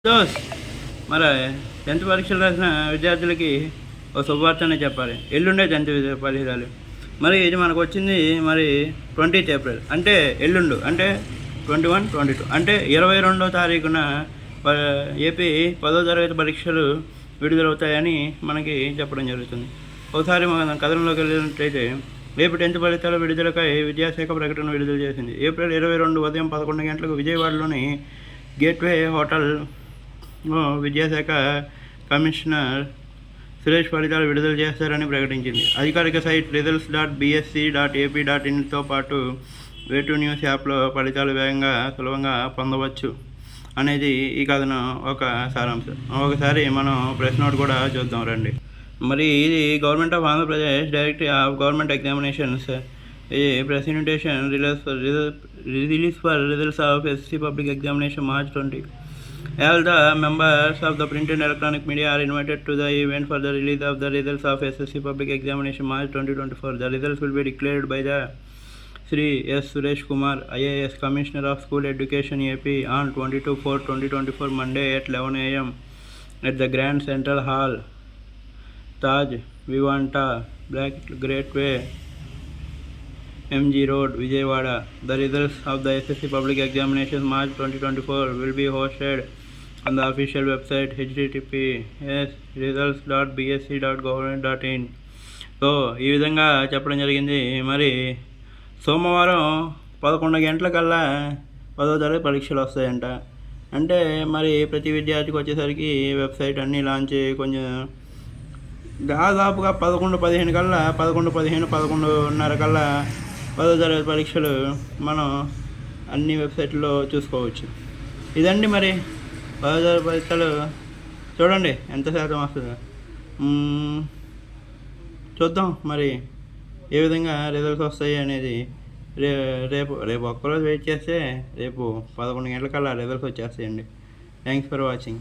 Those మరి 10th పరీక్షలు రాసిన విద్యార్థులకి ఒక శుభవార్తనే చెప్పాలి. ఎల్లుండే 10th ఫలితాలు. మరి ఇది మనకు వచ్చింది మరి 20th ఏప్రిల్ అంటే ఎల్లుండు అంటే 21, 22 అంటే 22వ తారీఖున ఏపీ 10వ తరగతి పరీక్షలు విడుదలవుతాయని మనకి చెప్పడం జరుగుతుంది. ఒకసారి మన కథనంలోకి వెళ్ళినట్టయితే రేపు 10th ఫలితాల విడుదలకై విద్యాశాఖ ప్రకటన విడుదల చేసింది. ఏప్రిల్ 22 ఉదయం 11 గంటలకు విజయవాడలోని గేట్వే హోటల్ విద్యాశాఖ కమిషనర్ సురేష్ ఫలితాలు విడుదల చేస్తారని ప్రకటించింది. అధికారిక సైట్ results.bsc.ap.in తో పాటు వే2 న్యూస్ యాప్లో ఫలితాలు వేగంగా సులభంగా పొందవచ్చు అనేది ఈ కథను ఒక సారాంశం. ఒకసారి మనం ప్రెస్ నోట్ కూడా చూద్దాం రండి. మరి ఇది government of Andhra Pradesh directory of government examinations ఈ presentation release for results of SSC public examination March 20. All the members of the print and electronic media are invited to the event for the release of the results of SSC Public Examination March 2024. The results will be declared by the Sri S. Suresh Kumar, IAS Commissioner of School Education AP on 22/4/2024 Monday at 11 a.m. at the Grand Central Hall, Taj Vivanta, Great Way, MG Road, Vijayawada. The results of the SSC Public Examinations March 2024 will be hosted on the official website https://results.bsc.government.in. So ఈ విధంగా చెప్పడం జరిగింది. మరి సోమవారం 11 గంటలకల్లా 10వ తరగతి పరీక్షలు వస్తాయంట. అంటే మరి ప్రతి విద్యార్థికి వచ్చేసరికి వెబ్సైట్ అన్నీ లాంచ్ కొంచెం దాదాపుగా 11:15 కల్లా 11:15, 11:30 కల్లా 10వ తరగతి పరీక్షలు మనం అన్ని వెబ్సైట్లో చూసుకోవచ్చు. ఇదండి మరి 10వ తరగతి పరీక్షలు చూడండి ఎంత శాతం వస్తుందో చూద్దాం. మరి ఏ విధంగా రిజల్ట్స్ వస్తాయి అనేది రేపు ఒక్కరోజు వెయిట్ చేస్తే రేపు 11 గంటలకల్లా రిజల్ట్స్ వచ్చేస్తాయండి. Thanks for watching.